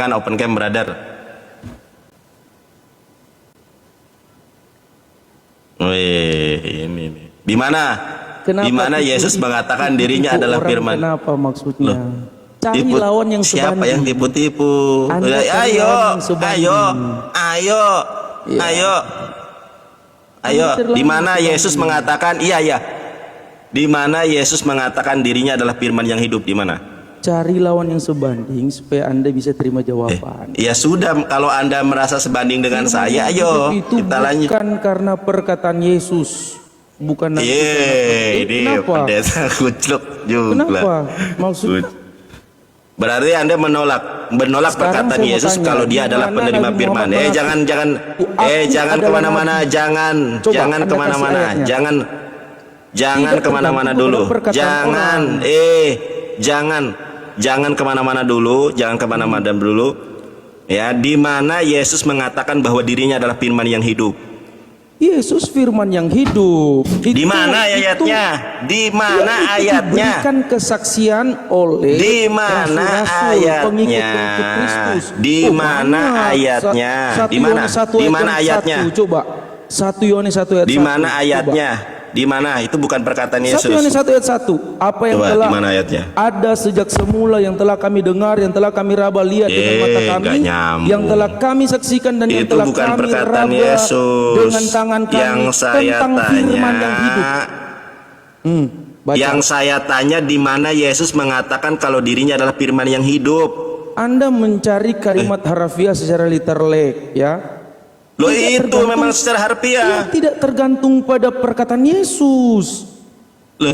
Silahkan open cam, brother. Wih, ini nih. Di mana Yesus mengatakan dirinya adalah firman? Kenapa maksudnya? Loh, Cari lawan yang siapa sebanding. yang tipu-tipu? Ayo. Di mana Yesus mengatakan di mana Yesus mengatakan dirinya adalah firman yang hidup? Di mana? Cari lawan yang sebanding supaya Anda bisa terima jawaban. Ya sudah, kalau Anda merasa sebanding dengan saya, ayo itu kita lanjut. Bukan karena perkataan Yesus, bukan. Ini kenapa? pendeta kucluk juga. Kenapa? Maksud? Berarti Anda menolak perkataan Yesus kalau dia adalah penerima firman. Jangan kemana-mana, jangan kemana-mana dulu. Jangan kemana-mana dulu. Ya, di mana Yesus mengatakan bahwa dirinya adalah firman yang hidup? Yesus firman yang hidup. Di mana ayatnya? Di mana ayatnya? Diberikan kesaksian oleh di mana ayatnya? Pengikut-pengikut Kristus. Di mana ayatnya? Di mana ayatnya? Coba 1 Yohanes 1 ayat 1. Di mana ayatnya? Di mana? Itu bukan perkataan Yesus. 1 Yohanes 1 ayat 1. Apa yang telah ada sejak semula, yang telah kami dengar, yang telah kami raba lihat dengan mata kami, yang telah kami saksikan dan yang telah kami raba dengan tangan kami tentang firman yang hidup. Yang saya tanya, di mana Yesus mengatakan kalau dirinya adalah firman yang hidup? Anda mencari kalimat harafiah secara literally, ya. Loh, itu memang secara harfiah. Tidak tergantung pada perkataan Yesus. Loh.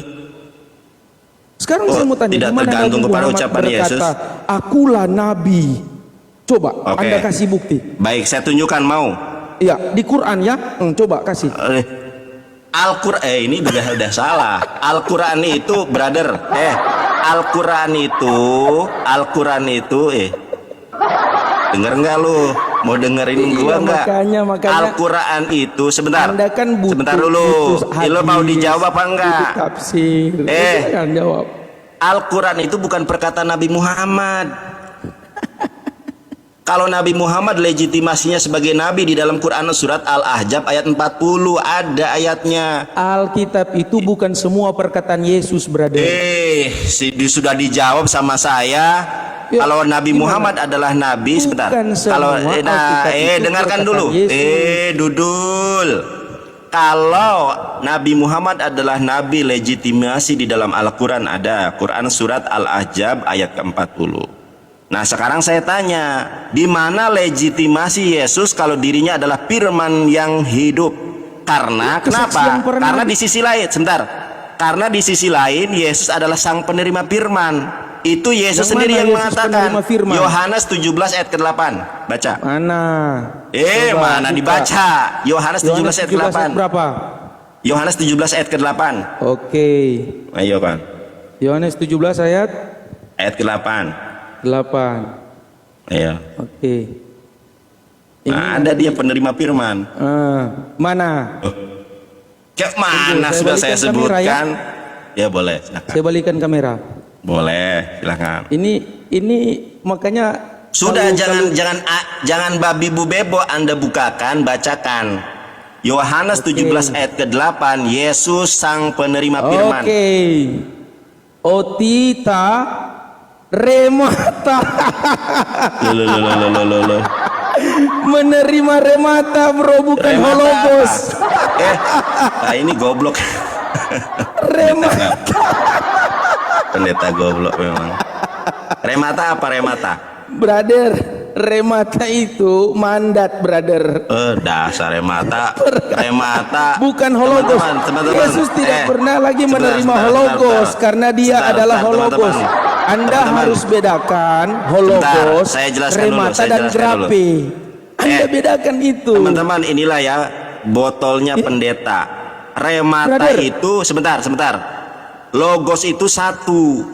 Sekarang saya mau tanya, tidak tergantung kepada ucapan Yesus. Akulah nabi. Coba Anda kasih bukti. Baik, saya tunjukkan, mau. Iya, di Quran ya. Coba kasih. Al-Quran ini udah salah. Al-Quran itu, brother. Al-Quran itu denger nggak lu? Mau dengerin gua nggak? Makanya Al-Quran itu sebentar. Anda kan sebentar dulu. Lo mau dijawab apa enggak? Tafsir. Jangan jawab. Al-Quran itu bukan perkataan Nabi Muhammad. Kalau Nabi Muhammad legitimasinya sebagai nabi di dalam Quran surat Al-Ahzab ayat 40 ada ayatnya. Alkitab itu bukan semua perkataan Yesus, brother. Sudah dijawab sama saya. Ya, Kalau Nabi Muhammad adalah nabi, sebentar. Kalau dengarkan dulu. Dudul. Kalau Nabi Muhammad adalah nabi legitimasi di dalam Al-Quran ada. Quran surat Al-Ahzab ayat ke-40. Nah, sekarang saya tanya, di mana legitimasi Yesus kalau dirinya adalah firman yang hidup? Kenapa? Karena di sisi lain, karena di sisi lain Yesus adalah sang penerima firman. Itu Yesus sendiri yang mengatakan. Yohanes 17 ayat ke-8. Baca. Mana? Mana dibaca? Yohanes 17 ayat ke-8. Berapa? Yohanes 17 ayat ke-8. Oke. Ayo, Kan. Yohanes 17 ayat ke-8. 8. Ayo. Oke. Ada dia penerima firman. Mana? Kayak mana sudah saya sebutkan? Ya boleh. Silakan. Saya balikan kamera. Boleh, silakan. Ini makanya sudah jangan babi bu bebo, Anda bukakan, bacakan. Yohanes 17 ayat ke-8, Yesus sang penerima firman. Otita remata. Menerima remata, bro, bukan hologos. Ini goblok. Remata. Pendeta goblok memang. Remata apa remata? Brother, remata itu mandat, brother. Dasar remata. Remata bukan hologos. Yesus tidak pernah lagi menerima hologos karena dia adalah hologos. Anda harus bedakan hologos, remata dan grape. Anda bedakan itu. Teman-teman, inilah ya botolnya pendeta. Remata itu sebentar. Logos itu satu.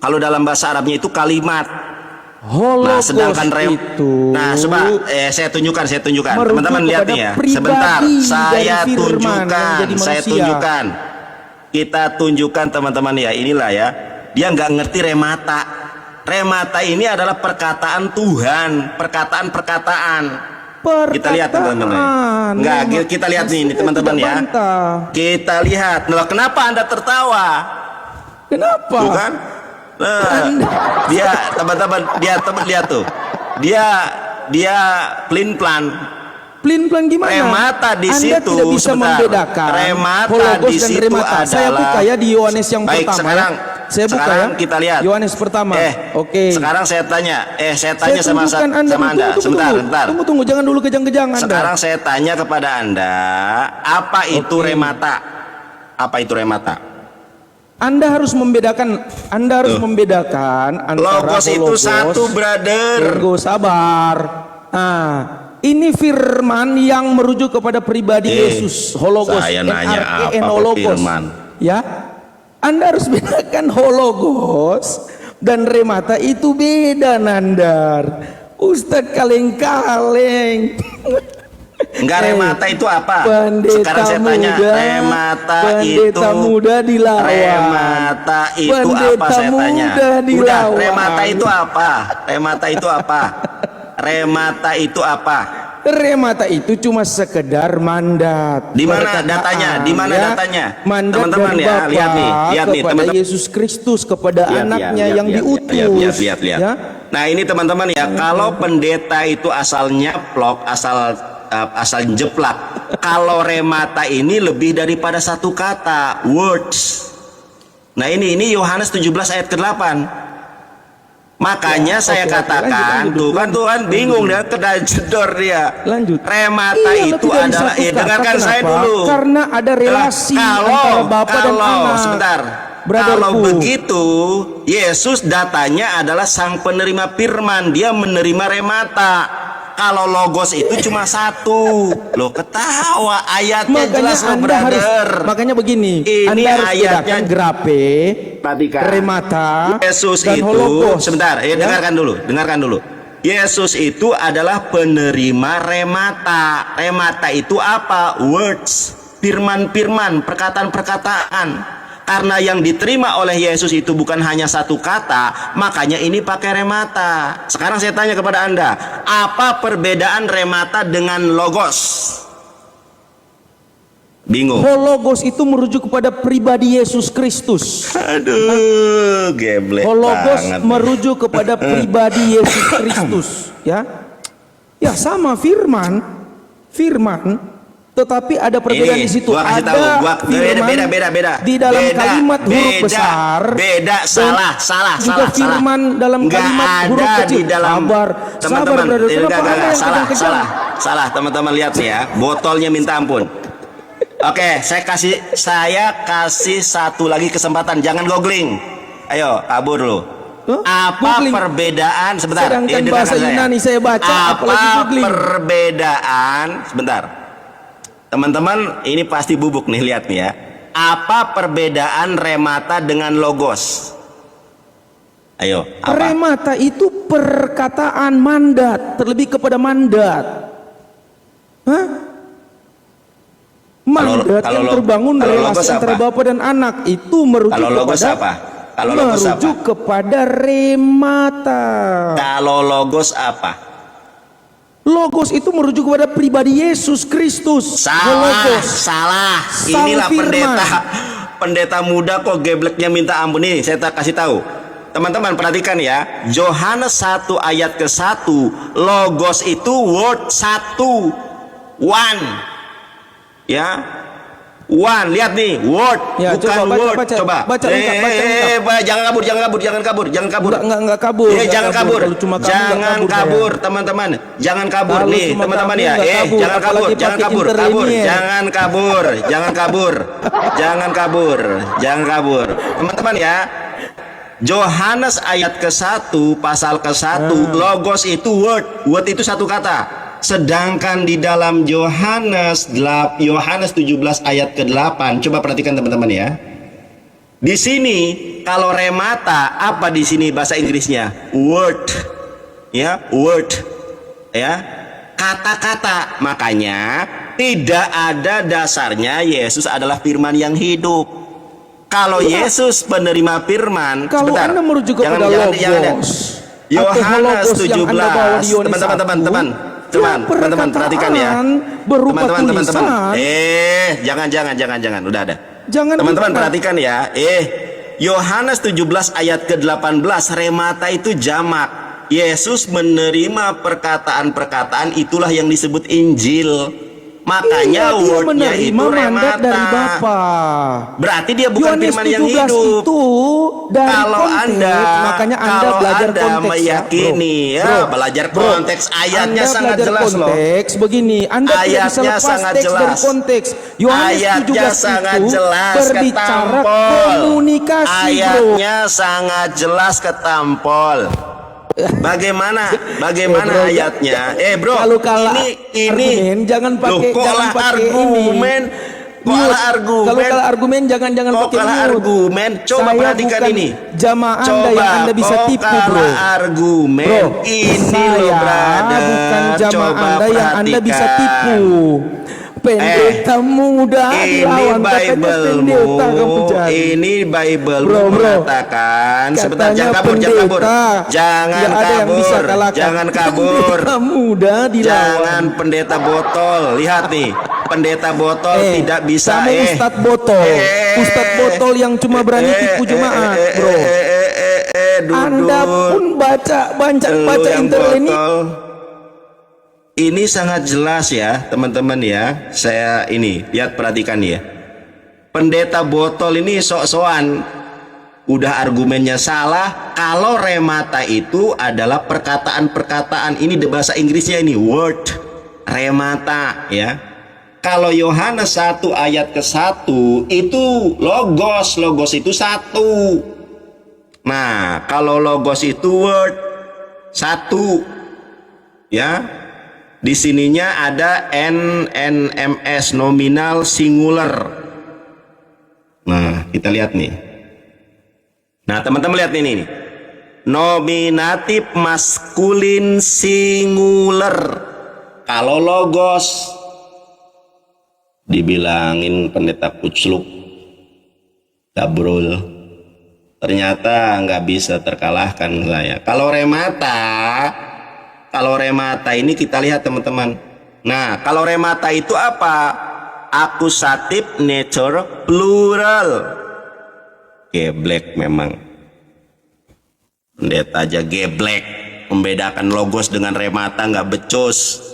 Kalau dalam bahasa Arabnya itu kalimat. Hologos sedangkan itu. Coba saya tunjukkan. Teman-teman lihat nih ya. Sebentar, saya tunjukkan. Kita tunjukkan teman-teman ya. Inilah ya. Dia nggak ngerti remata. Remata ini adalah perkataan Tuhan, perkataan-perkataan. Kita lihat teman-teman. Enggak, kita lihat nih teman-teman ya. Kita lihat. Nah, kenapa Anda tertawa? Kenapa? Tuh kan? Nah, dia teman-teman, lihat tuh. Dia plan gimana? Remata di Anda situ tidak bisa membedakan remata di situ adalah. Saya buka ya di Yohanes yang baik, pertama. Saya buka sekarang ya. Kita lihat Yohanes pertama. Oke. Sekarang saya tanya sama Anda. Tunggu, jangan dulu kejang-kejang Anda. Sekarang saya tanya kepada Anda, apa itu remata? Apa itu remata? Anda harus membedakan antara logos itu satu, brother. Tunggu, sabar. Nah, ini firman yang merujuk kepada pribadi Yesus, hologos. Saya nanya apa firman? Ya, Anda harus bedakan hologos dan remata itu beda, Nandar. Ustadz kaleng-kaleng. Enggak, remata itu apa? Sekarang saya tanya, remata itu muda dilawan. Remata itu apa? Saya tanya. Udah, remata itu apa? Remata itu apa? Remata itu apa? Remata itu cuma sekedar mandat. Di mana datanya? Di mana datanya? Mandat teman-teman dari ya, Bapa lihat nih kepada teman-teman. Yesus Kristus kepada anaknya yang diutus. Lihat. Ya? Nah, ini teman-teman ya, kalau pendeta itu asal nyaplok, asal jeplak. Kalau remata ini lebih daripada satu kata, words. Nah, ini Yohanes 17 ayat ke-8. Makanya saya katakan, tuh kan bingung dia, kedajedor dia. Lanjut. Remata itu adalah, dengarkan saya dulu. Karena ada relasi antara Bapa dan Anak. Sebentar. Kalau begitu, Yesus datanya adalah sang penerima firman, dia menerima remata. Kalau logos itu cuma satu. Lo ketawa, ayatnya jelas loh, brother. Makanya begini, ini Anda harus ayatnya bedakan grape, remata, Yesus dan itu hologos. Sebentar, dengarkan dulu. Yesus itu adalah penerima remata. Remata itu apa? Words, firman-firman, perkataan-perkataan. Karena yang diterima oleh Yesus itu bukan hanya satu kata, makanya ini pakai remata. Sekarang saya tanya kepada Anda, apa perbedaan remata dengan logos? Bingung? Hologos itu merujuk kepada pribadi Yesus Kristus. Aduh, geblek hologos banget. Merujuk kepada pribadi Yesus Kristus, ya. Ya, sama firman. Tetapi ada perbedaan di situ. Ada beda. Di dalam kalimat huruf besar. Beda, salah. Juga firman dalam kalimat huruf kecil. Teman-teman, salah. Teman-teman lihat nih ya, botolnya minta ampun. Oke, saya kasih satu lagi kesempatan. Jangan googling. Ayo, kabur lu. Apa perbedaan? Sebentar. Sedangkan bahasa Yunani saya baca. Apa perbedaan? Sebentar. Teman-teman, ini pasti bubuk nih, lihat nih ya. Apa perbedaan remata dengan logos? Ayo, apa? Remata itu perkataan mandat, terlebih kepada mandat. Mandat yang terbangun relasi antara Bapa dan Anak itu merujuk kepada remata. Kalau logos apa? Logos itu merujuk kepada pribadi Yesus Kristus. Salah. Inilah pendeta muda kok gebleknya minta ampun. Nih saya kasih tahu. Teman-teman perhatikan ya. Yohanes 1 ayat ke-1, logos itu word 1. One. Ya. One, lihat nih, word, ya, bukan word. Coba. Baca. Jangan kabur. Enggak kabur. Jangan kabur, teman-teman. Jangan kabur nih, teman-teman ya. Jangan kabur. Teman-teman ya. Yohanes ayat ke-1, pasal ke-1, logos itu word. Word itu satu kata. Sedangkan di dalam Yohanes 17 ayat ke-8, coba perhatikan teman-teman ya. Di sini kalau remata, apa di sini bahasa Inggrisnya? Word. Ya, word. Ya. Kata-kata. Makanya tidak ada dasarnya Yesus adalah firman yang hidup. Kalau Yesus penerima firman, kalau sebentar. Anda merujuk kepada Logos, Yohanes 17. Teman-teman perhatikan ya. Teman-teman. Jangan. Udah ada. Teman-teman perhatikan ya. Yohanes 17 ayat ke-18, remata itu jamak. Yesus menerima perkataan-perkataan, itulah yang disebut Injil. Makanya wordnya itu remata dari Bapa. Berarti dia bukan firman yang hidup. Itu dari kalau konteks, makanya Anda belajar konteks, meyakini belajar konteks, ayatnya Anda sangat jelas konteks, loh. Begini, Anda ayatnya sangat jelas dari konteks. Ayatnya sangat jelas berbicara ketampol. Komunikasi, ayatnya sangat jelas ketampol. Bagaimana bro, ayatnya? Bro, ini jangan pakai argumen. Kalau argumen jangan pakai argumen. Coba perhatikan ini. Jamaah Anda yang Anda bisa tipu, bro. Argumen ini loh, brother. Bukan jamaah Anda yang Anda bisa tipu. Pendeta muda dilawan, ini Bible mengatakan sebentar, jangan kabur, jangan pendeta botol. Lihat nih, pendeta botol tidak bisa. Ustadz botol yang cuma berani tipu jemaat, bro. Anda pun baca internet ini. Ini sangat jelas ya teman-teman ya. Saya ini lihat, perhatikan ya. Pendeta botol ini sok-sokan udah argumennya salah. Kalau remata itu adalah perkataan-perkataan, ini di bahasa Inggrisnya ini word, remata ya. Kalau Yohanes 1 ayat ke-1 itu logos itu satu. Nah, kalau logos itu word satu ya. Di sininya ada NNMS, nominal singular. Nah, kita lihat nih. Nah, teman-teman lihat ini nih. Nominatif maskulin singular. Kalau logos dibilangin pendeta kucluk, gabrul, ternyata nggak bisa terkalahkan saya. Kalau remata ini kita lihat teman-teman. Nah, kalau remata itu apa? Akusatif nature plural. Geblek memang. Pendeta aja geblek. Membedakan logos dengan remata nggak becus.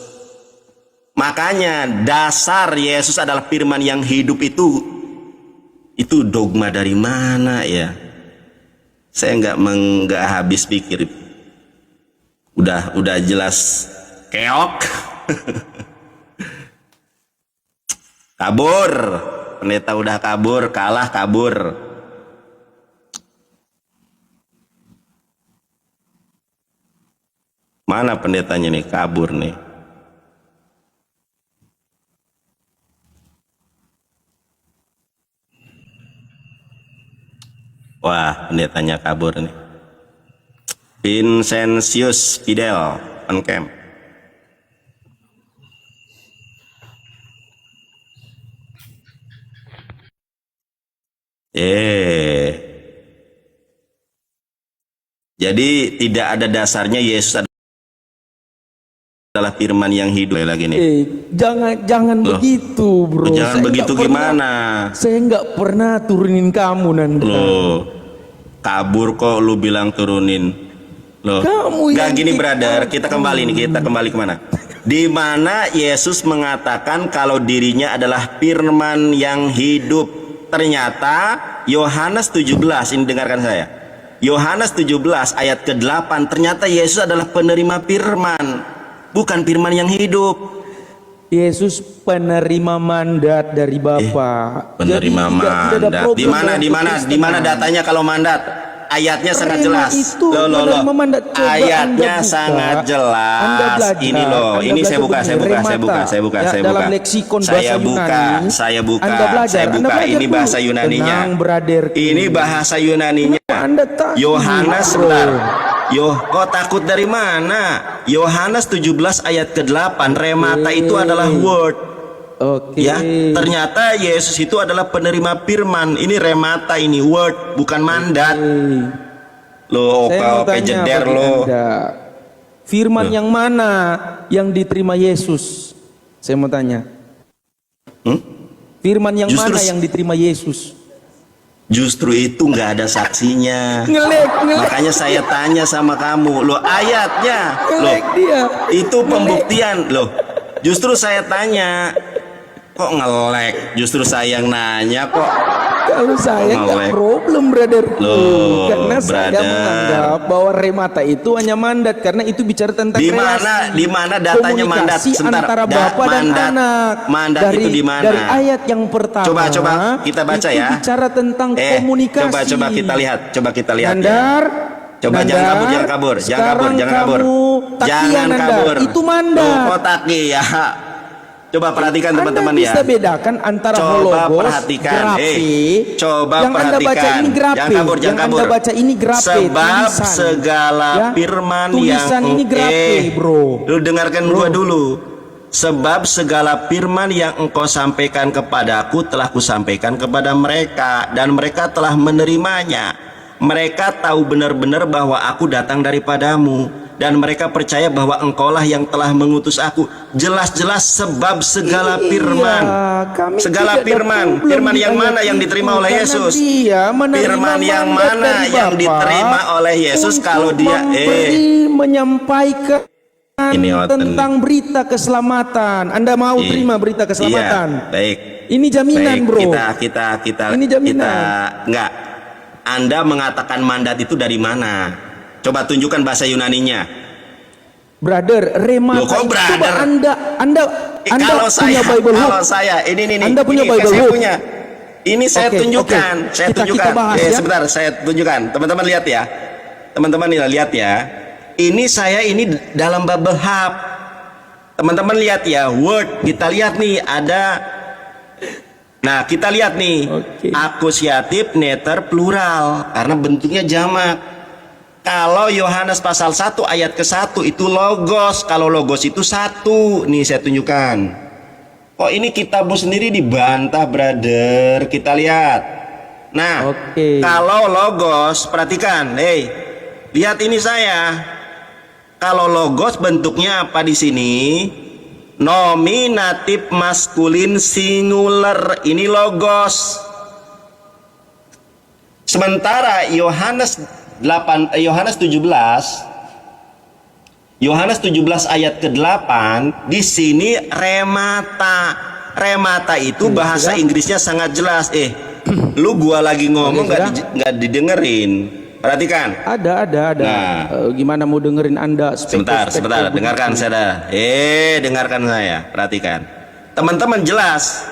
Makanya dasar Yesus adalah firman yang hidup itu dogma dari mana ya? Saya nggak habis pikir. Udah jelas keok. Kabur. Pendeta udah kabur, kalah kabur. Mana pendetanya nih? Kabur nih. Wah, pendetanya kabur nih. Vincentius Fidel on camp. Jadi tidak ada dasarnya Yesus adalah firman yang hidup lagi nih. Jangan begitu, bro. Jangan begitu gimana? Saya nggak pernah turunin kamu nanti. Kabur kok lu bilang turunin. Gak gini brother, kita kembali kemana? Di mana Yesus mengatakan kalau dirinya adalah firman yang hidup. Ternyata Yohanes 17, ini dengarkan saya. Yohanes 17 ayat ke-8, ternyata Yesus adalah penerima firman, bukan firman yang hidup. Yesus penerima mandat dari Bapa. Penerima mandat. Di mana datanya kalau mandat? Ayatnya sangat jelas. Ayatnya sangat jelas. Ini loh, ini saya buka. Saya buka. Ini bahasa Yunaninya. Ini bahasa Yunaninya. Yohanes sebentar. Kok takut dari mana? Yohanes 17 ayat ke-8, remata itu adalah word. Oke. Ya, ternyata Yesus itu adalah penerima firman. Ini remata, ini word, bukan mandat. Lo oke jeder lo. Firman yang mana yang diterima Yesus? Saya mau tanya. Firman yang mana yang diterima Yesus? Justru itu nggak ada saksinya. Ngelek. Makanya saya tanya sama kamu, lo ayatnya, lo itu pembuktian, lo. Justru saya tanya, kok ngelek? Justru saya yang nanya kok. Kalau saya nggak problem, brother. Loh, karena saya menganggap bahwa remata itu hanya mandat, karena itu bicara tentang di mana datanya mandat? Sebentar, antara bapak dan anak. Mandat itu di mana? Dari ayat yang pertama. Coba kita baca itu ya. Bicara tentang komunikasi. Coba kita lihat. Mandar. Coba jangan kabur. Jangan kabur. Itu mandat. Kok taki ya? Coba perhatikan teman-teman ya. Bisa bedakan antara hologos, grafe. Coba yang Anda baca ini grafe. Jangan kabur. Anda baca ini grafe. Sebab tulisan. segala firman tulisan yang ini grafe, bro. Lu dengarkan gua dulu. Sebab segala firman yang engkau sampaikan kepadaku telah kusampaikan kepada mereka, dan mereka telah menerimanya. Mereka tahu benar-benar bahwa aku datang daripadamu, dan mereka percaya bahwa engkaulah yang telah mengutus aku. Jelas-jelas sebab segala firman. Segala firman. Firman yang mana yang diterima oleh Yesus? Firman yang mana yang diterima oleh Yesus kalau dia menyampaikan ini tentang berita keselamatan. Anda mau terima berita keselamatan? Iya, baik. Ini jaminan, baik, bro. Kita ini jaminan. Enggak. Anda mengatakan mandat itu dari mana? Coba tunjukkan bahasa Yunaninya. Brother, remata. Coba Anda kalau punya Bible Hub. Kalau saya ini Anda punya Bible Hub. Ini saya tunjukkan. Saya tunjukkan. Kita bahas, ya? Sebentar, saya tunjukkan. Teman-teman lihat ya. Teman-teman lihat ya. Ini saya ini dalam Bible Hub. Teman-teman lihat ya, word. Kita lihat nih ada. Nah, kita lihat nih, akusatif, neter, plural, karena bentuknya jamak. Kalau Yohanes pasal 1 ayat ke-1 itu logos, kalau logos itu satu. Nih saya tunjukkan. Kok ini kitabmu sendiri dibantah, brother? Kita lihat. Nah, kalau logos, perhatikan, lihat ini saya. Kalau logos bentuknya apa di sini? Nominatif maskulin singular, ini logos. Sementara Yohanes 17 ayat ke-8 di sini remata. Remata itu bahasa Inggrisnya sangat jelas. Lu gua lagi ngomong nggak didengerin. Perhatikan. Ada. Nah, gimana mau dengerin Anda? Sebentar, dengarkan saya. Dengarkan saya. Perhatikan. Teman-teman jelas.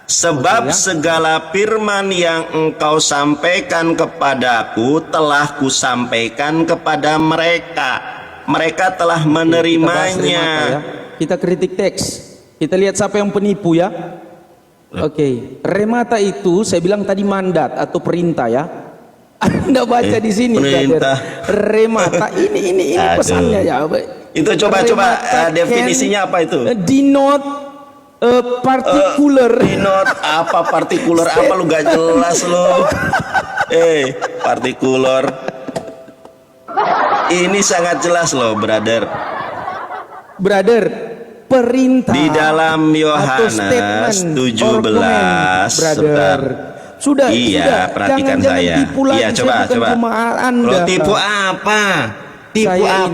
Sebab segala firman yang engkau sampaikan kepadaku telah kusampaikan kepada mereka. Mereka telah menerimanya. Kita kritik teks. Kita lihat siapa yang penipu ya. Remata itu saya bilang tadi mandat atau perintah ya. Anda baca di sini remata ini pesannya ya. Itu coba definisinya apa itu? Denote particular. Denote apa partikular apa lu gak jelas lu. Partikular. Ini sangat jelas loh, brother. Perintah di dalam Yohanes 17 brother. Sudah, perhatikan saya. Iya, coba. Lo tipu apa?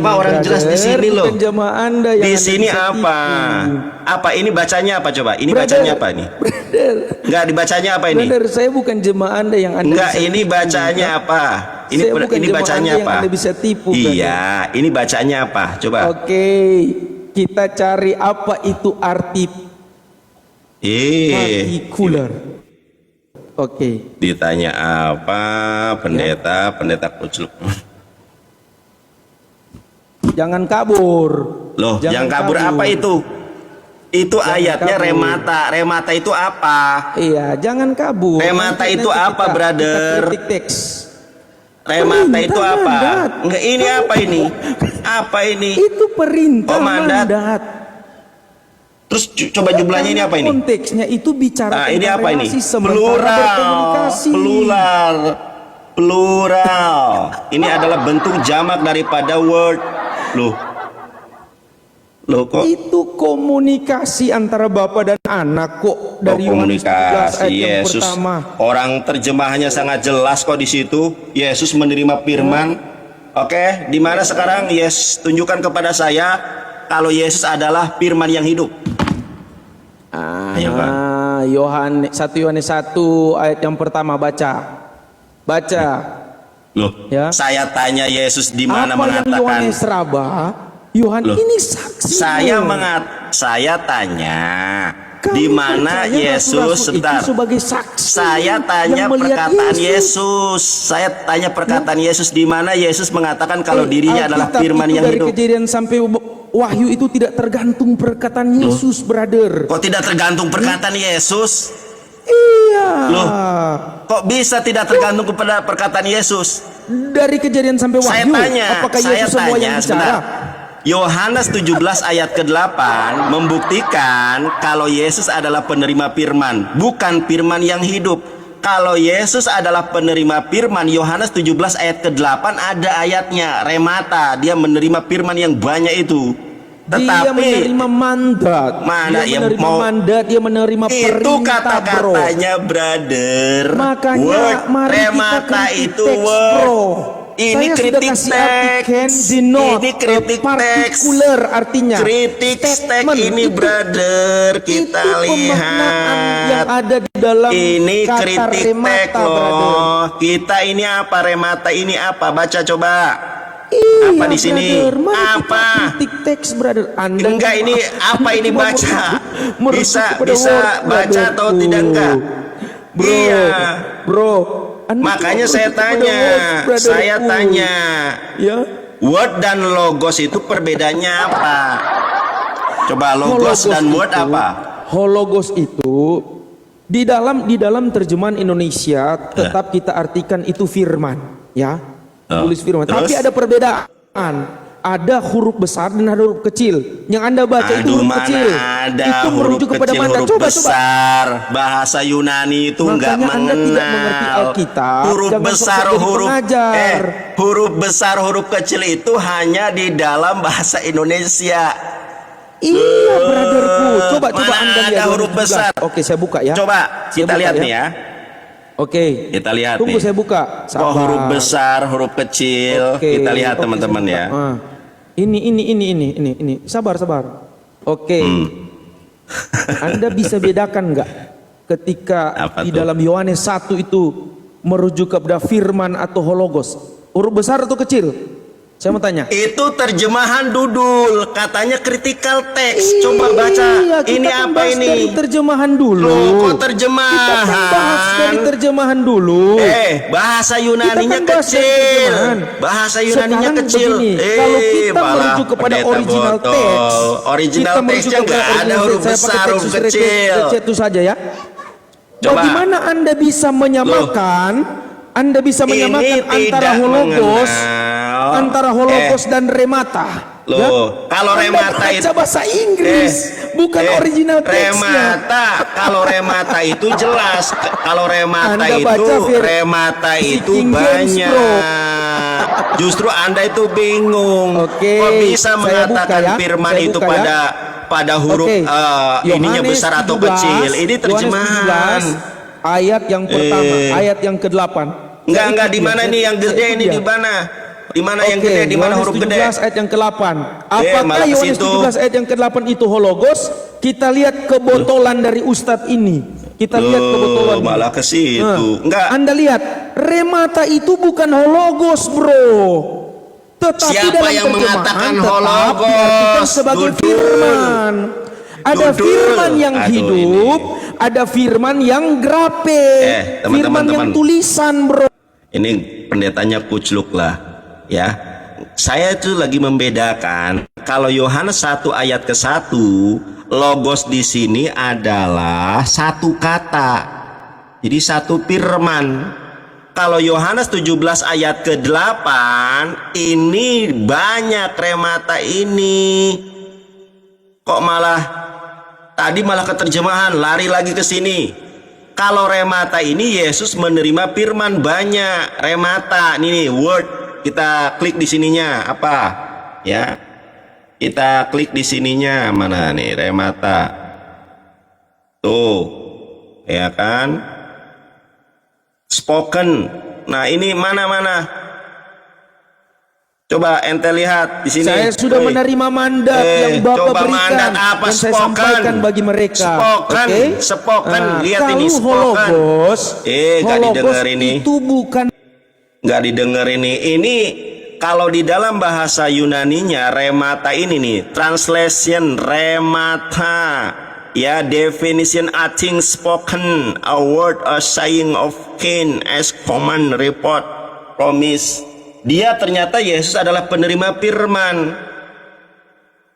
Orang jelas di sini loh. Di sini apa? Apa ini bacanya apa coba? Ini bacanya apa ini? Enggak dibacanya apa ini? Brother, saya bukan jemaah Anda yang Anda. Enggak, ini bacanya apa? Ini bacanya apa? Anda bisa tipu. Iya, ini bacanya apa? Coba. Kita cari apa itu arti partikular. Ditanya apa pendeta kucluk. Jangan kabur. Loh, jangan kabur apa itu? Itu jangan ayatnya kabur. Remata itu apa? Iya, jangan kabur. Remata itu apa, brother? Kita teks. Remata itu apa? Enggak, ini apa ini? Apa ini? Itu perintah mandat. Terus coba jumlahnya ini apa ini? Konteksnya itu bicara ini apa ini? Plural. Plural. Ini adalah bentuk jamak daripada word. Loh kok? Itu komunikasi antara Bapa dan Anak kok dari komunikasi Yesus. Orang terjemahannya sangat jelas kok di situ. Yesus menerima firman. Oke, di mana sekarang Yesus tunjukkan kepada saya kalau Yesus adalah firman yang hidup. Yohanes 1 ayat yang pertama baca. Loh, ya. Saya tanya Yesus di mana mengatakan yang Yohanes raba? Yohanes ini saksi. Saya tanya di mana Yesus sebagai saksi. Saya tanya perkataan Yesus. Saya tanya perkataan Yesus di mana Yesus mengatakan kalau dirinya adalah firman yang hidup. Dari Kejadian sampai Wahyu itu tidak tergantung perkataan Yesus, brother. Kok tidak tergantung perkataan Yesus? Iya. Loh, kok bisa tidak tergantung kepada perkataan Yesus? Dari Kejadian sampai Wahyu. Apakah Yesus semua yang bicara? Yohanes 17 ayat ke-8 membuktikan kalau Yesus adalah penerima firman, bukan firman yang hidup. Kalau Yesus adalah penerima firman, Yohanes 17 ayat ke-8 ada ayatnya, remata, dia menerima firman yang banyak itu. Tetapi dia menerima mandat. Dia menerima perintah, itu kata-katanya, brother. Makanya mari remata kita itu word. Ini kritik teks. Ini kritik teks. Artinya kritik teks ini, brother. Kita lihat yang ada di dalam ini kata kritik teks loh. Kita ini apa? Remata ini apa? Baca coba. Apa di sini? Apa? Kritik teks, brother. Enggak, ini apa ini baca? Bisa baca atau tidak enggak? Bro. Makanya saya tanya, ya? Word dan logos itu perbedaannya apa? Coba logos dan word apa? Hologos itu di dalam terjemahan Indonesia tetap kita artikan itu firman, ya. Tulis firman. Terus? Tapi ada perbedaan. Ada huruf besar dan ada huruf kecil. Yang Anda baca itu huruf kecil. Itu merujuk kepada mana? Coba. Bahasa Yunani itu enggak mengenal. Anda tidak mengerti Alkitab. Huruf besar, huruf kecil itu hanya di dalam bahasa Indonesia. Iya, brotherku. Coba Anda lihat ada huruf besar. Oke, saya buka ya. Coba kita lihat nih ya. Oke, kita lihat. Tunggu nih. Saya buka. Sabar. Huruf besar, huruf kecil. Kita lihat teman-teman ya. Ini. Sabar. Oke. Anda bisa bedakan nggak ketika di dalam Yohanes 1 itu merujuk kepada firman atau hologos? Huruf besar atau kecil? Saya mau tanya. Itu terjemahan Dudul, katanya critical text. Coba baca. Ini apa ini? Dari terjemahan dulu. Kok terjemahan? Kita kan bahas dari terjemahan dulu. Bahasa Yunaninya kecil. Bahasa Yunaninya kecil. Kalau kita merujuk kepada original text, original textnya nggak ada huruf besar, huruf kecil. Itu saja ya. Coba. Bagaimana Anda bisa menyamakan? Anda bisa menyamakan antara hologos dan remata. Kalau remata itu bahasa Inggris, bukan original teksnya. Kalau remata itu jelas. Kalau remata itu banyak. Justru Anda itu bingung. Kok bisa mengatakan firman itu pada huruf ininya besar atau kecil? Ini terjemahan. Ayat yang pertama, ayat yang ke-8. Enggak, di mana nih yang gede ini, di mana? Di mana yang gede, di mana huruf gede? Yohanes 17 ayat yang ke-8. Apakah Yohanes 17 ayat yang ke-8 itu hologos? Kita lihat kebotolan dari ustadz ini. Kita lihat kebotolan. Malah ke situ. Enggak. Anda lihat, remata itu bukan hologos, bro. Tetapi siapa yang mengatakan hologos? Sebagai firman. Ada firman yang hidup, ada firman yang grape, firman yang tulisan, bro. Ini pendetanya kucluk lah, ya. Saya itu lagi membedakan. Kalau Yohanes 1 ayat ke-1, logos di sini adalah satu kata, jadi satu firman. Kalau Yohanes 17 ayat ke-8, ini banyak remata ini. Kok malah tadi malah keterjemahan, lari lagi ke sini. Kalau remata ini Yesus menerima firman banyak. Remata ini nih, word, kita klik di sininya apa? Ya. Kita klik di sininya, mana nih remata. Tuh. Ya kan? Spoken. Nah, ini mana-mana? Coba ente lihat di sini. Saya sudah menerima mandat yang Bapak coba berikan mandat apa, dan saya sampaikan bagi mereka. Spoken, spoken. Lihat ini spoken. Hologos, gak didengar ini. Itu bukan. Gak didengar ini. Ini kalau di dalam bahasa Yunaninya remata ini nih, translation remata. Ya, definition a thing spoken, a word, a saying of kin, as command, report, promise. Dia ternyata Yesus adalah penerima firman.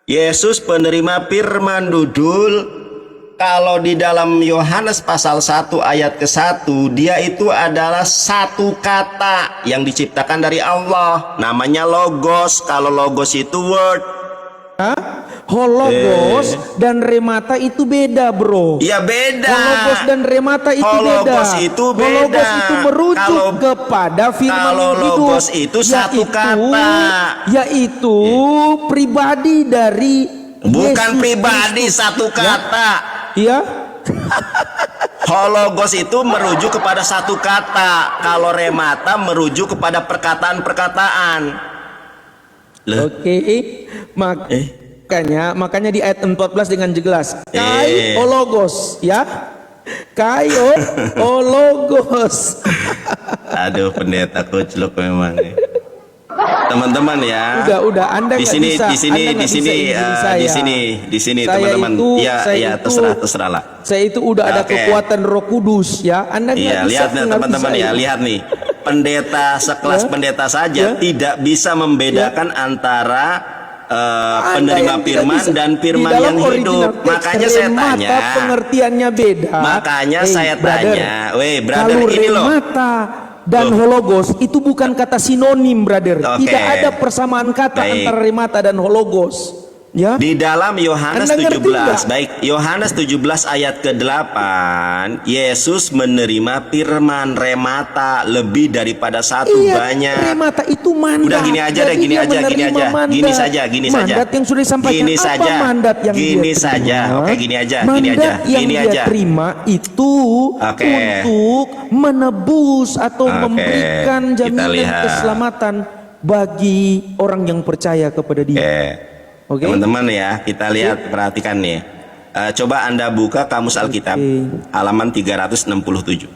Yesus penerima firman, Dudul. Kalau di dalam Yohanes pasal 1 ayat ke-1, dia itu adalah satu kata yang diciptakan dari Allah, namanya logos. Kalau logos itu word. Hologos dan remata itu beda, bro. Iya, beda. Hologos dan remata itu Hologos beda. itu beda. Hologos itu merujuk kepada firman kalau yang hidup. logos itu satu kata, yaitu pribadi dari bukan Yesus pribadi Kristus. satu kata. Iya. Hologos itu merujuk kepada satu kata. Kalau remata merujuk kepada perkataan-perkataan. Oke. Makanya di ayat 14 dengan jelas. Kai hologos, ya. Kai hologos. Aduh, pendeta koclok memang. Teman-teman ya. Udah Anda di sini teman-teman. Ya, terserahlah. Saya itu udah ada kekuatan Roh Kudus, ya. Anda iya, lihat nih teman-teman ya, lihat nih. Pendeta sekelas pendeta saja tidak bisa membedakan antara penerima firman dan firman yang hidup. Makanya saya tanya, pengertiannya beda. Makanya saya tanya, brother, kalau ini loh. Dan hologos itu bukan kata sinonim, brother. Tidak ada persamaan kata antara remata dan hologos. Ya. Di dalam Yohanes 17, baik, Yohanes 17 ayat ke-8, Yesus menerima firman remata lebih daripada satu, banyak. Remata itu mandat. Udah gini aja deh, gini saja. Mandat yang sudah disampaikan. Mandat yang gini saja. Oke, gini aja. Dia terima itu untuk menebus atau memberikan jaminan keselamatan bagi orang yang percaya kepada dia. Teman-teman ya, kita lihat, perhatikan nih. Coba Anda buka Kamus Alkitab halaman 367.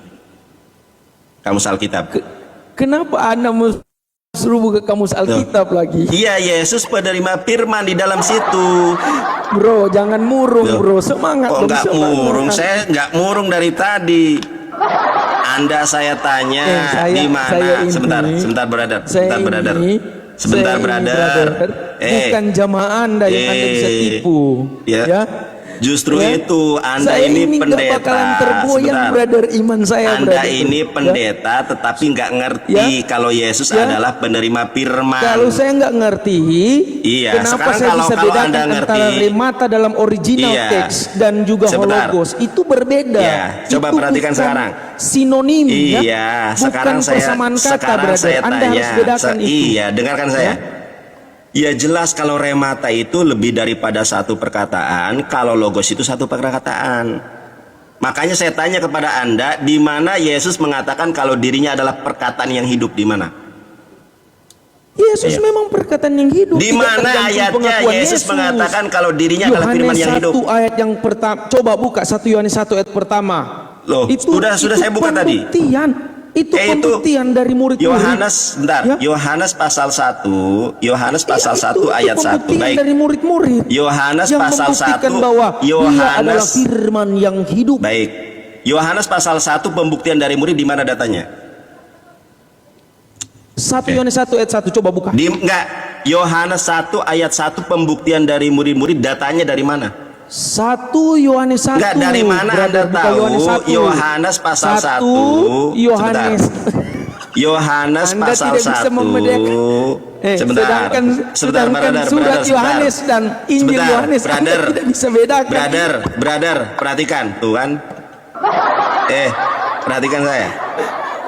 Kamus Alkitab. Kenapa Anda suruh buka Kamus Alkitab lagi? Iya, Yesus penerima firman di dalam situ. Bro, jangan murung, bro. Semangat. Kok nggak murung? Saya nggak murung dari tadi. Anda saya tanya di mana? Sebentar, brother. Sebentar, brother. Bukan jamaah Anda yang Anda bisa tipu. Ya. Justru itu Anda ini pendeta. Saya bakalan tergoyang, brother, iman saya. Anda ini pendeta, tetapi nggak ngerti kalau Yesus adalah penerima firman. Kalau saya nggak ngerti, kenapa saya bisa bedakan antara remata dalam original teks dan juga hologos? Itu berbeda. Coba itu perhatikan sekarang. Sinonim, sekarang bukan persamaan kata, brother. Anda harus bedakan itu. Iya, dengarkan saya. Ya jelas kalau remata itu lebih daripada satu perkataan, kalau logos itu satu perkataan. Makanya saya tanya kepada Anda, di mana Yesus mengatakan kalau dirinya adalah perkataan yang hidup, di mana? Yesus memang perkataan yang hidup. Di mana ayatnya Yesus mengatakan kalau dirinya adalah firman yang hidup? Yohanes 1 ayat yang pertama. Coba buka 1 Yohanes 1 ayat pertama. Loh, sudah saya buka tadi. Itu pembuktian dari murid-murid. Yohanes pasal 1 ayat 1. Baik. Dari murid-murid. Yohanes pasal 1 bahwa dia adalah firman yang hidup. Baik. Yohanes pasal 1 pembuktian dari murid, di mana datanya? 1 Yohanes 1 ayat 1, coba buka. Yohanes 1 ayat 1 pembuktian dari murid-murid, datanya dari mana? 1 Yohanes 1. Enggak, dari mana Anda tahu? Yohanes pasal 1. Yohanes. Yohanes Anda pasal tidak bisa 1. Sebentar, brother, surat Yohanes dan Injil Yohanes Anda tidak bisa bedakan. Brother, perhatikan tuh kan. Perhatikan saya.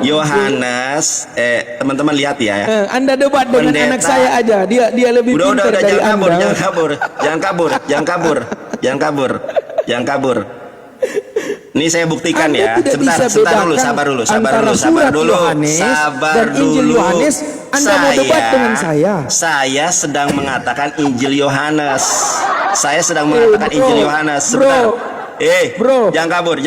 Yohanes, teman-teman lihat ya. Anda debat dengan anak saya aja. Dia lebih pintar dari Anda. Jangan kabur. Ini saya buktikan ya. Sebentar dulu, sabar dulu. Anda mau debat dengan saya. Saya sedang mengatakan Injil Yohanes. Sebentar. Bro, jangan kabur.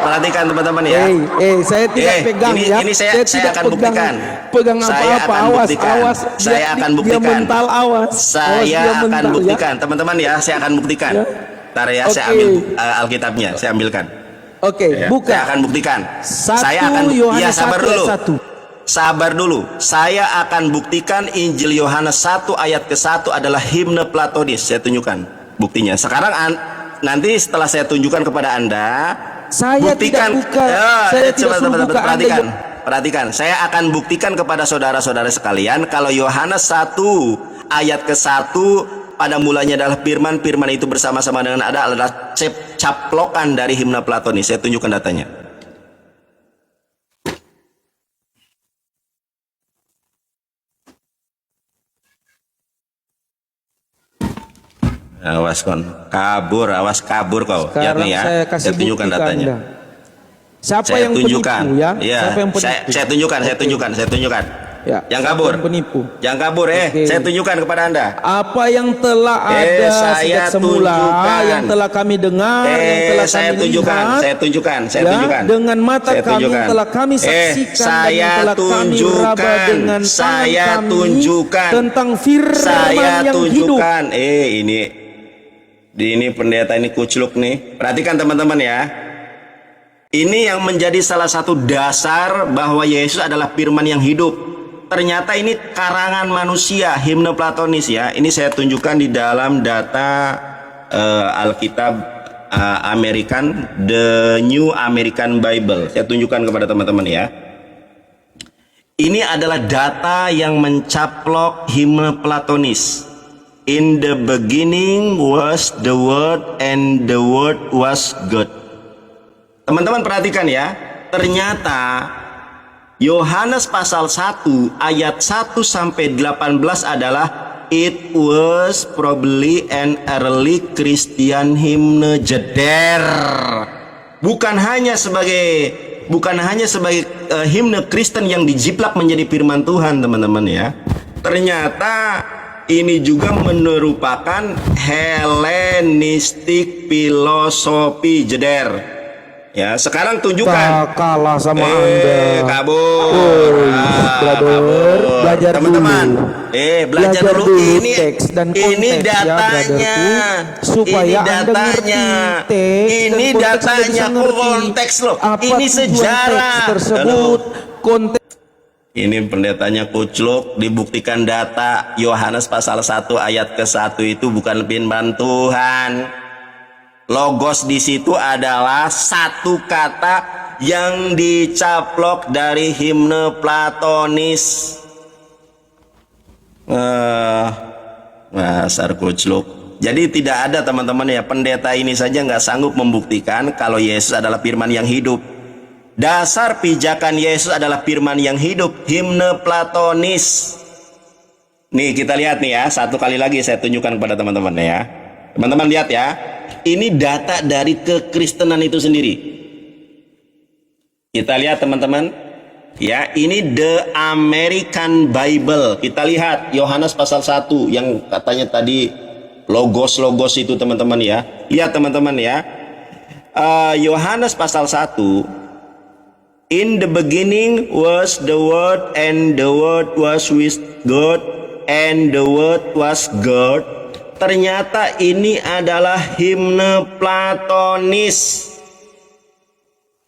Perhatikan teman-teman ya. Saya tidak pegang ya. Ini saya akan buktikan. Pegang apa-apa, awas. Saya akan buktikan. Dia mental, awas. Saya akan buktikan, teman-teman ya. Saya akan buktikan. Ntar ya, saya ambil Alkitabnya, saya ambilkan. Buka. Saya akan buktikan. Sabar dulu. Saya akan buktikan Injil Yohanes 1 ayat ke-1 adalah himne Platonis. Saya tunjukkan buktinya. Sekarang nanti setelah saya tunjukkan kepada Anda, saya buktikan. tidak buka. Saya tidak suruh buka. Perhatikan. Saya akan buktikan kepada saudara-saudara sekalian kalau Yohanes 1 ayat ke-1 pada mulanya adalah firman itu bersama-sama dengan ada adalah caplokan dari himne Platonis. Saya tunjukkan datanya. Awas kabur kau. Sekarang ya. saya tunjukkan datanya. Siapa yang penipu ya? Siapa yang penipu? Saya tunjukkan. Ya, yang kabur. Penipu. Jangan kabur Saya tunjukkan kepada Anda. Apa yang telah ada sejak semula, yang telah kami dengar, yang telah kami lihat. Saya tunjukkan. Dengan mata kami yang telah kami saksikan dan yang telah kami raba dengan tangan kami tentang firman yang hidup. Ini pendeta ini kucluk nih. Perhatikan teman-teman ya. Ini yang menjadi salah satu dasar bahwa Yesus adalah firman yang hidup. Ternyata ini karangan manusia, himne Platonis ya. Ini saya tunjukkan di dalam data Alkitab American, The New American Bible. Saya tunjukkan kepada teman-teman ya. Ini adalah data yang mencaplok himne Platonis. In the beginning was the word and the word was God. Teman-teman perhatikan ya. Ternyata Yohanes pasal 1 ayat 1 sampai 18 adalah it was probably an early Christian hymn. Jeder. Bukan hanya sebagai himne Kristen yang dijiplak menjadi firman Tuhan, teman-teman ya. Ternyata ini juga merupakan Hellenistik filosofi. Jeder. Ya, sekarang tunjukkan. Kalah sama Anda. Kabur. Belajar teman-teman. Belajar dulu ini teks dan ini datanya. Supaya ini datanya konteks loh. Ini sejarah tersebut. Konteks. Ini pendetanya kucluk, dibuktikan data Yohanes pasal 1 ayat ke-1 itu bukan firman Tuhan. Logos di situ adalah satu kata yang dicaplok dari himne Platonis. Dasar kucluk. Jadi tidak ada teman-teman ya, pendeta ini saja nggak sanggup membuktikan kalau Yesus adalah firman yang hidup. Dasar pijakan Yesus adalah firman yang hidup, himne Platonis. Nih kita lihat nih ya, satu kali lagi saya tunjukkan kepada teman-teman ya. Teman-teman lihat ya. Ini data dari kekristenan itu sendiri. Kita lihat teman-teman. Ya, ini The American Bible. Kita lihat Yohanes pasal 1 yang katanya tadi logos itu teman-teman ya. Lihat teman-teman ya. Yohanes pasal 1. In the beginning was the word and the word was with God and the word was God. Ternyata ini adalah himne Platonis.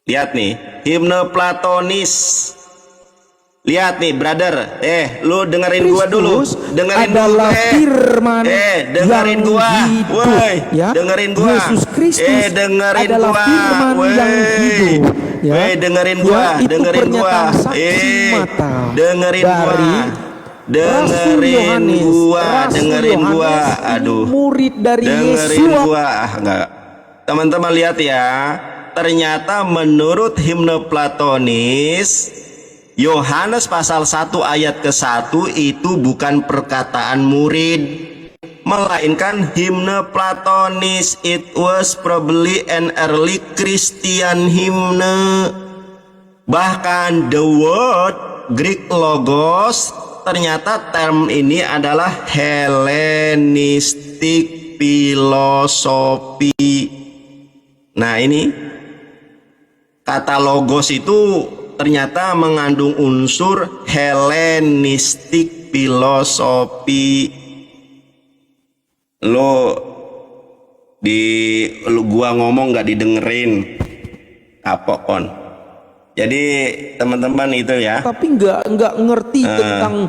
Lihat nih, himne Platonis. Lihat nih, brother. Lu dengerin gua dulu. Dengerin adalah dulu. firman dengerin gua. Woi, ya? dengerin gua. Yesus Kristus dengerin adalah gua. firman yang hidup. Ya? Dengerin gua. Ya, itu dengerin gua. pernyataan saksi mata dengerin dari dengerin gua. Dengerin gua. Aduh. Murid dari dengerin Yesus. gua. Enggak. Teman-teman lihat ya. Ternyata menurut himne Platonis, Yohanes pasal 1 ayat ke-1 itu bukan perkataan murid, melainkan himne Platonis. It was probably an early Christian hymn. Bahkan the word Greek logos, ternyata term ini adalah Hellenistic philosophy. Nah, ini kata logos itu ternyata mengandung unsur Hellenistic philosophy. Gua ngomong nggak didengerin, kapok kon. Jadi teman-teman itu ya. Tapi nggak ngerti tentang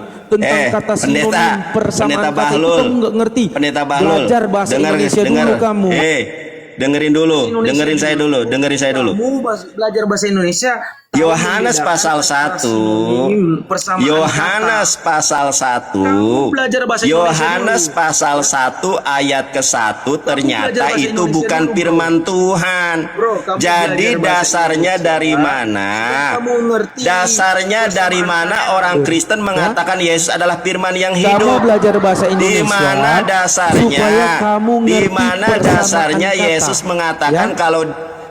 kata sinonim persamaan kata itu, kamu nggak ngerti. Pendeta Bahlul, belajar bahasa Indonesia dulu kamu. Dengerin dulu, dengerin saya dulu. Kamu belajar bahasa Indonesia. Yohanes pasal 1. Yohanes pasal 1. Yohanes pasal 1 ayat ke-1 ternyata itu bukan firman Tuhan. Jadi dasarnya dari mana? Dasarnya dari mana orang Kristen mengatakan Yesus adalah firman yang hidup? Kamu belajar bahasa Indonesia. Di mana dasarnya? Di mana dasarnya Yesus mengatakan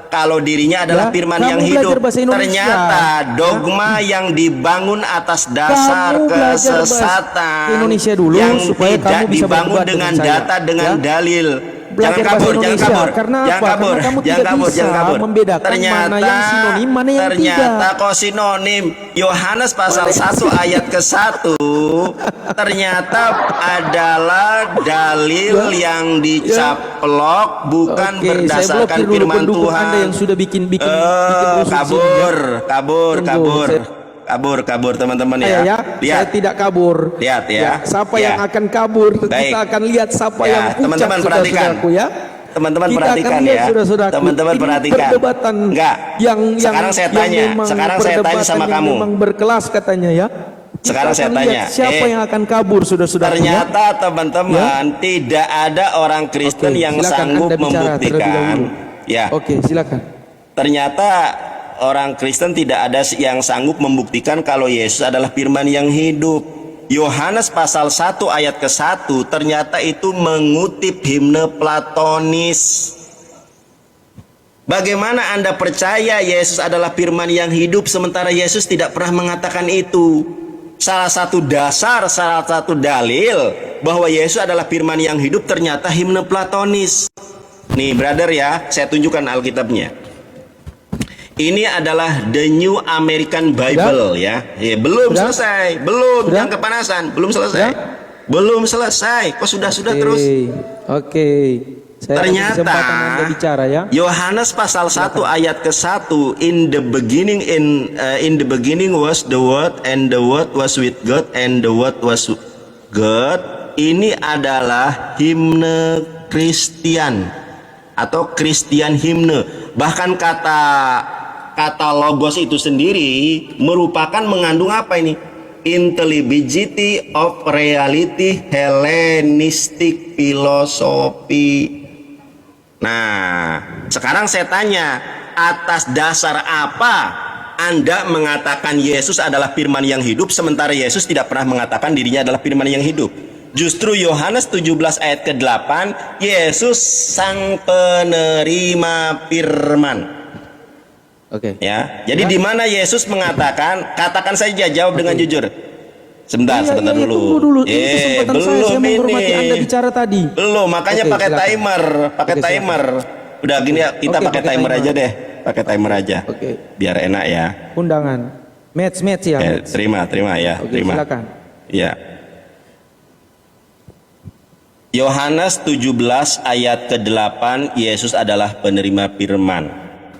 kalau dirinya adalah firman yang hidup? Ternyata dogma yang dibangun atas dasar kesesatan, Indonesia dulu, yang supaya tidak kamu bisa dibangun dengan data, dengan dalil. Jangan kabur. Ternyata mana yang sinonim, mana yang tidak. Kok sinonim. Yohanes pasal 1 ayat ke-1 ternyata adalah dalil yang dicaplok, bukan berdasarkan firman Tuhan. Anda yang sudah bikin kabur teman-teman ya. Lihat, saya tidak kabur. Lihat ya. Siapa yang akan kabur? Baik. Kita akan lihat siapa yang puncak. Teman-teman perhatikan. Teman-teman perhatikan ya. Teman-teman perhatikan. Enggak. Sekarang saya tanya sama kamu. Memang berkelas katanya ya. Sekarang saya tanya, siapa yang akan kabur, sudah-sudah? Ternyata teman-teman tidak ada orang Kristen yang sanggup membuktikan. Ya. Oke, silakan. Ternyata orang Kristen tidak ada yang sanggup membuktikan kalau Yesus adalah firman yang hidup. Yohanes pasal 1 ayat ke-1 ternyata itu mengutip himne Platonis. Bagaimana Anda percaya Yesus adalah firman yang hidup sementara Yesus tidak pernah mengatakan itu? Salah satu dalil bahwa Yesus adalah firman yang hidup ternyata himne Platonis. Nih brother ya, saya tunjukkan Alkitabnya. Ini adalah The New American Bible ya. Belum selesai. Jangan kepanasan. Belum selesai. Belum selesai. Kok sudah terus? Oke. Ternyata bicara ya. Yohanes pasal 1 ayat ke-1, in the beginning was the word, and the word was with God, and the word was God. Ini adalah himne Kristen atau Christian himne. Bahkan kata logos itu sendiri merupakan mengandung apa ini? Intelligibility of reality Hellenistic philosophy. Nah, sekarang saya tanya, atas dasar apa Anda mengatakan Yesus adalah firman yang hidup sementara Yesus tidak pernah mengatakan dirinya adalah firman yang hidup? Justru Yohanes 17 ayat ke-8, Yesus sang penerima firman. Oke. Ya, jadi di mana Yesus mengatakan, katakan saja, jawab dengan jujur. Sebentar dulu. Belum saya menghormati Anda bicara tadi. Belum, makanya pakai timer. Udah gini ya, kita pakai timer aja deh. Pakai timer aja. Biar enak ya. Undangan. Match ya. Terima ya. Terima. Silakan. Ya. Yohanes 17 ayat ke-8, Yesus adalah penerima firman.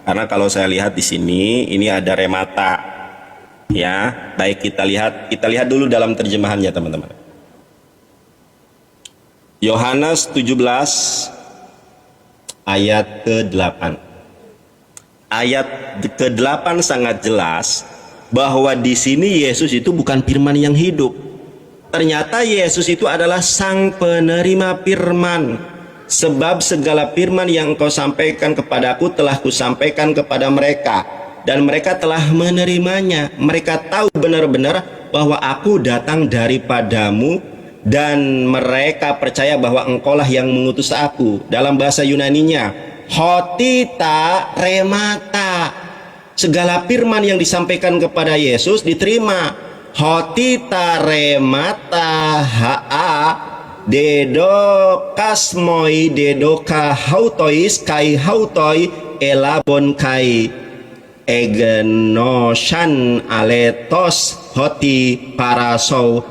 Karena kalau saya lihat di sini, ini ada remata. Ya, baik, kita lihat dulu dalam terjemahannya teman-teman. Yohanes 17 ayat ke-8. Ayat ke-8 sangat jelas bahwa di sini Yesus itu bukan firman yang hidup. Ternyata Yesus itu adalah sang penerima firman. Sebab segala firman yang engkau sampaikan kepadaku telah kusampaikan kepada mereka, dan mereka telah menerimanya. Mereka tahu benar-benar bahwa aku datang daripadamu, dan mereka percaya bahwa engkaulah yang mengutus aku. Dalam bahasa Yunaninya, hotita remata. Segala firman yang disampaikan kepada Yesus diterima. Hotita remata haa dedo kasmoi dedo ka hautois kai hautoi elabon kai egnoshan aletos hoti parasou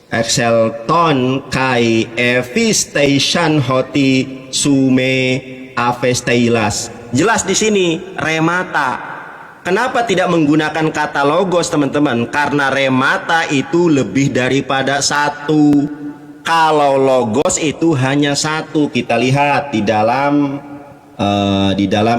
exelton kai evistation hoti sume avesteilas. Jelas di sini remata. Kenapa tidak menggunakan kata logos, teman-teman? Karena remata itu lebih daripada satu. Kalau logos itu hanya satu. Kita lihat di dalam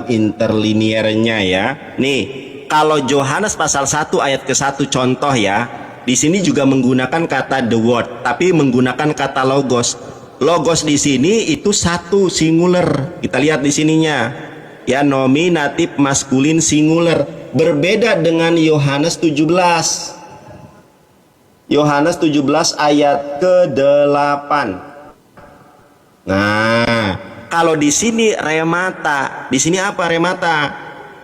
interliniernya ya. Nih, kalau Yohanes pasal 1 ayat ke-1 contoh ya. Di sini juga menggunakan kata the word, tapi menggunakan kata logos. Logos di sini itu satu, singular. Kita lihat di sininya. Ya, nominatif maskulin singular. Berbeda dengan Yohanes 17. Yohanes 17 ayat ke-8. Nah, kalau di sini remata. Di sini apa remata?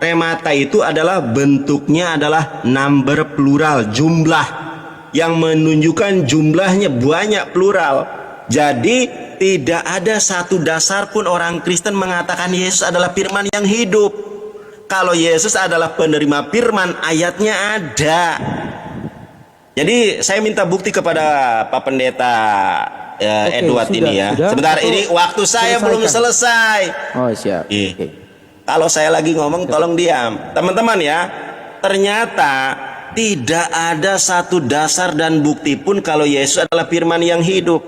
Remata itu adalah bentuknya adalah number plural, jumlah, yang menunjukkan jumlahnya banyak, plural. Jadi tidak ada satu dasar pun orang Kristen mengatakan Yesus adalah firman yang hidup. Kalau Yesus adalah penerima firman, ayatnya ada. Jadi saya minta bukti kepada Pak Pendeta Edward ini ya. Sebentar, ini waktu saya belum selesai. Oh siap. Kalau saya lagi ngomong tolong diam. Teman-teman ya, ternyata tidak ada satu dasar dan bukti pun kalau Yesus adalah firman yang hidup.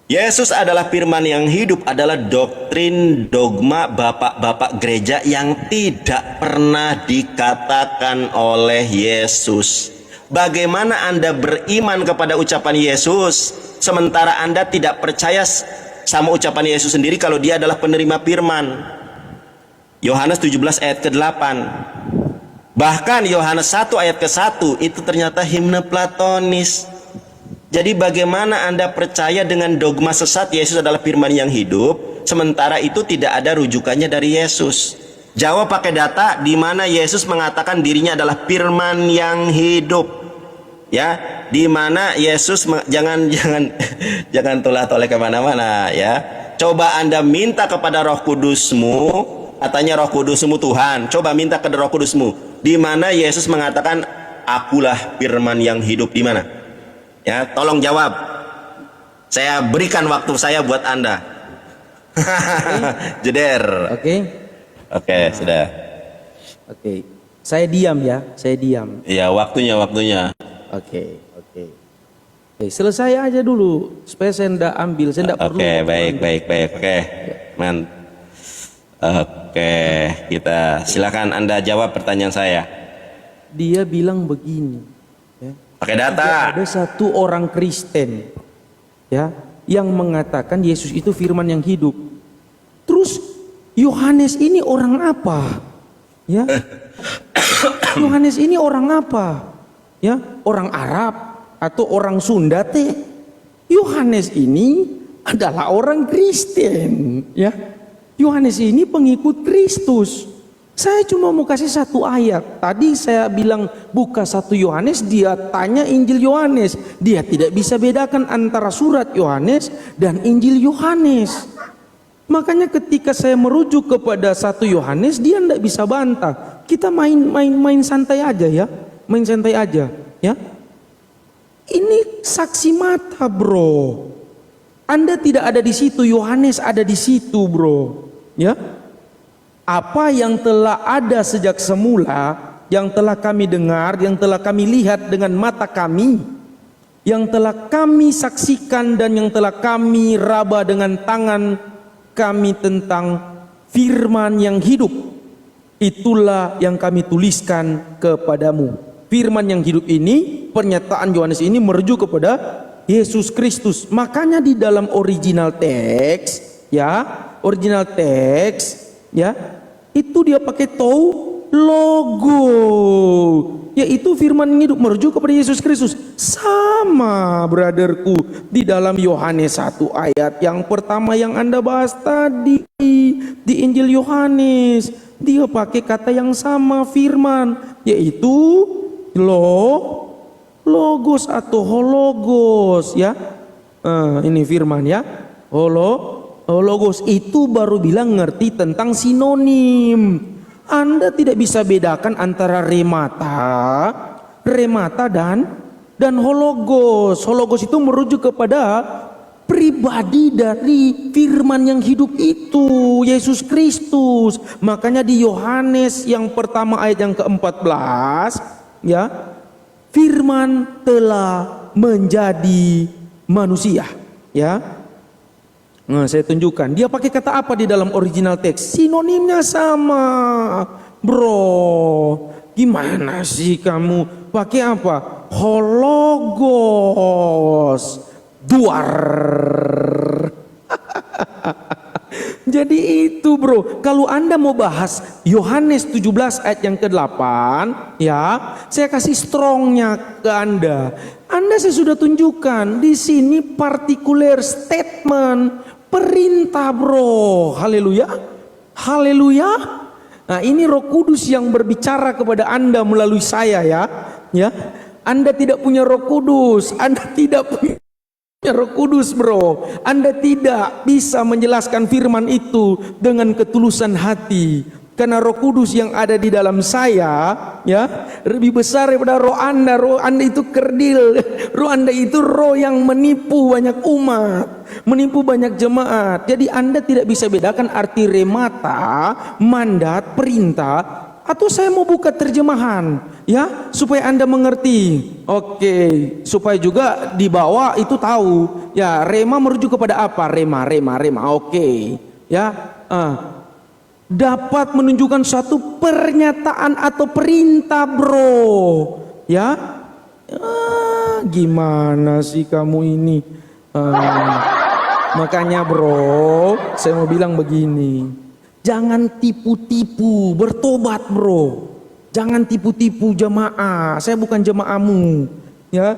Yesus adalah firman yang hidup adalah doktrin dogma bapak-bapak gereja yang tidak pernah dikatakan oleh Yesus. Bagaimana Anda beriman kepada ucapan Yesus sementara Anda tidak percaya sama ucapan Yesus sendiri kalau dia adalah penerima firman? Yohanes 17 ayat ke-8. Bahkan Yohanes 1 ayat ke-1 itu ternyata himne platonis. Jadi bagaimana Anda percaya dengan dogma sesat Yesus adalah firman yang hidup, sementara itu tidak ada rujukannya dari Yesus? Jawab pakai data di mana Yesus mengatakan dirinya adalah firman yang hidup. Ya, di mana Yesus jangan toleh kemana-mana ya. Coba Anda minta kepada Roh Kudusmu, katanya Roh Kudusmu Tuhan. Coba minta ke Roh Kudusmu, di mana Yesus mengatakan akulah firman yang hidup, di mana? Ya, tolong jawab. Saya berikan waktu saya buat Anda. Jeder. Oke, sudah. Oke. Saya diam ya, saya diam. Iya, waktunya. Oke. Selesai aja dulu supaya saya enggak ambil, saya enggak perlu. Oke, baik. Oke. Oke, kita silakan Anda jawab pertanyaan saya. Dia bilang begini. Pakai data. Ada satu orang Kristen ya yang mengatakan Yesus itu firman yang hidup. Terus Yohanes ini orang apa? Ya. Yohanes ini orang apa? Ya, orang Arab atau orang Sunda teh? Yohanes ini adalah orang Kristen, ya. Yohanes ini pengikut Kristus. Saya cuma mau kasih satu ayat. Tadi saya bilang buka 1 Yohanes, dia tanya Injil Yohanes. Dia tidak bisa bedakan antara surat Yohanes dan Injil Yohanes. Makanya ketika saya merujuk kepada 1 Yohanes, dia tidak bisa bantah. Kita main santai aja ya. Main santai aja ya. Ini saksi mata, bro. Anda tidak ada di situ, Yohanes ada di situ, bro. Ya. Apa yang telah ada sejak semula, yang telah kami dengar, yang telah kami lihat dengan mata kami, yang telah kami saksikan dan yang telah kami raba dengan tangan kami tentang firman yang hidup, itulah yang kami tuliskan kepadamu. Firman yang hidup ini, pernyataan Yohanes ini merujuk kepada Yesus Kristus. Makanya di dalam original teks, ya, original teks, ya, itu dia pakai logo, yaitu firman yang hidup merujuk kepada Yesus Kristus. Sama, brotherku, di dalam Yohanes 1 ayat yang pertama yang Anda bahas tadi di Injil Yohanes, dia pakai kata yang sama, firman, yaitu logos atau hologos, ya. Ini firman, ya. Logos itu baru bilang ngerti tentang sinonim. Anda tidak bisa bedakan antara remata dan hologos. Hologos itu merujuk kepada pribadi dari firman yang hidup itu, Yesus Kristus. Makanya di Yohanes yang pertama ayat yang ke-14, ya, firman telah menjadi manusia, ya. Nah, saya tunjukkan dia pakai kata apa di dalam original teks. Sinonimnya sama, bro. Gimana sih kamu pakai apa? Hologos, duar. Jadi itu, bro. Kalau Anda mau bahas Yohanes 17 ayat yang ke-8, ya, saya kasih strongnya ke Anda. Saya sudah tunjukkan di sini partikular statement, perintah, bro. Haleluya. Haleluya. Nah, ini Roh Kudus yang berbicara kepada Anda melalui saya, ya. Ya. Anda tidak punya Roh Kudus, Anda tidak punya Roh Kudus, bro. Anda tidak bisa menjelaskan firman itu dengan ketulusan hati, karena Roh Kudus yang ada di dalam saya, ya, lebih besar daripada roh Anda. Roh Anda itu kerdil. Roh Anda itu roh yang menipu banyak umat, menipu banyak jemaat. Jadi Anda tidak bisa bedakan arti remata, mandat, perintah. Atau saya mau buka terjemahan, ya, supaya Anda mengerti. Oke, supaya juga di bawah itu tahu, ya, rema merujuk kepada apa? Rema. Oke, ya, dapat menunjukkan suatu pernyataan atau perintah, bro, ya. Gimana sih kamu ini? Makanya, bro, saya mau bilang begini. Jangan tipu-tipu, bertobat, bro. Jangan tipu-tipu jemaah. Saya bukan jemaahmu, ya.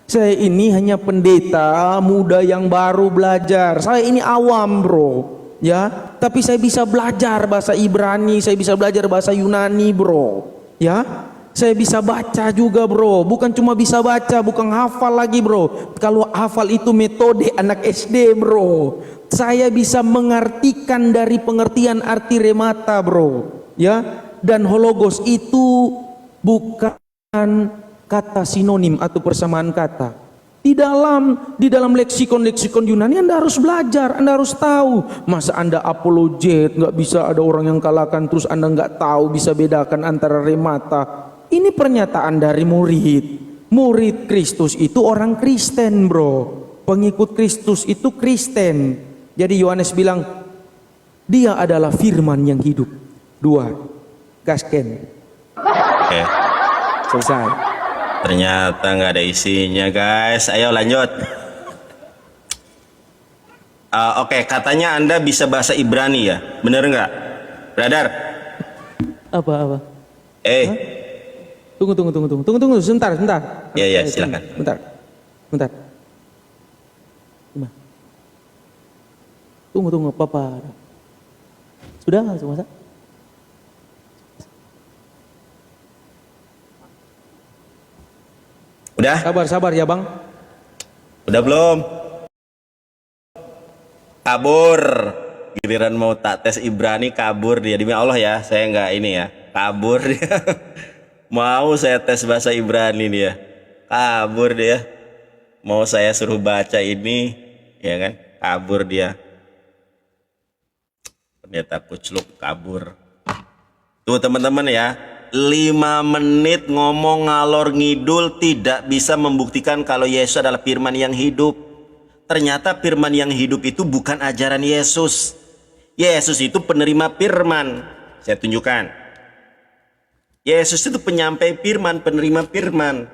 Saya ini hanya pendeta muda yang baru belajar. Saya ini awam, bro, ya. Tapi saya bisa belajar bahasa Ibrani, saya bisa belajar bahasa Yunani, bro, ya. Saya bisa baca juga, bro. Bukan cuma bisa baca, bukan hafal lagi, bro. Kalau hafal itu metode anak SD, bro. Saya bisa mengartikan dari pengertian arti remata, bro, ya. Dan hologos itu bukan kata sinonim atau persamaan kata. Di dalam leksikon Yunani Anda harus belajar, Anda harus tahu. Masa Anda apologet, nggak bisa ada orang yang kalahkan, terus Anda nggak tahu bisa bedakan antara remata. Ini pernyataan dari murid Kristus itu orang Kristen, bro. Pengikut Kristus itu Kristen. Jadi Yohanes bilang dia adalah firman yang hidup. 2, gasken. Oke. Selesai. Ternyata nggak ada isinya, guys. Ayo lanjut. Oke, katanya Anda bisa bahasa Ibrani, ya? Bener nggak, brother? Apa? Hah? Tunggu, sebentar. Iya, silakan. Bentar. Tunggu, Papa. Sudah langsung masak? Udah? Sabar ya, Bang. Udah belum? Kabur. Giliran mau tak tes Ibrani kabur dia. Demi Allah ya, saya nggak ini ya. Kabur dia. Mau saya tes bahasa Ibrani dia. Kabur dia. Mau saya suruh baca ini, ya kan? Kabur dia. Pendeta kucluk kabur. Tuh teman-teman ya, 5 menit ngomong ngalor ngidul tidak bisa membuktikan kalau Yesus adalah firman yang hidup. Ternyata firman yang hidup itu bukan ajaran Yesus. Yesus itu penerima firman. Saya tunjukkan. Yesus itu penyampai firman, penerima firman.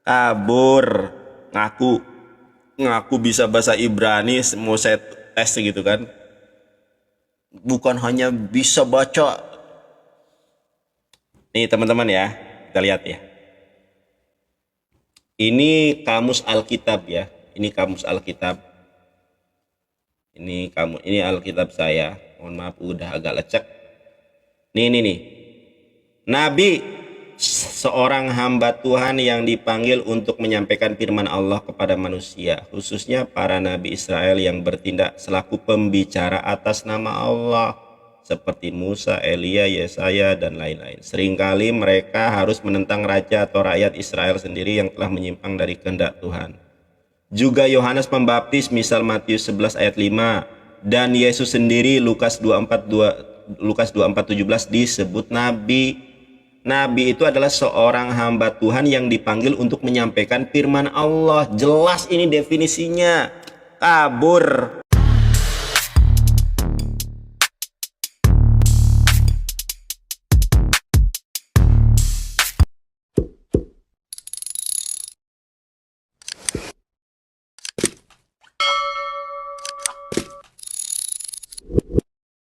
Kabur, ngaku bisa bahasa Ibrani, mau saya tes gitu kan. Bukan hanya bisa baca. Nih teman-teman ya, kita lihat ya. Ini kamus Alkitab ya. Ini kamus Alkitab. Ini Alkitab saya. Mohon maaf udah agak lecek. Nih. Nabi, seorang hamba Tuhan yang dipanggil untuk menyampaikan firman Allah kepada manusia, khususnya para nabi Israel yang bertindak selaku pembicara atas nama Allah, seperti Musa, Elia, Yesaya, dan lain-lain. Seringkali mereka harus menentang raja atau rakyat Israel sendiri yang telah menyimpang dari kehendak Tuhan. Juga Yohanes Pembaptis, misal Matius 11 ayat 5, dan Yesus sendiri Lukas 24:17 disebut nabi. Nabi itu adalah seorang hamba Tuhan yang dipanggil untuk menyampaikan firman Allah. Jelas ini definisinya. Kabur.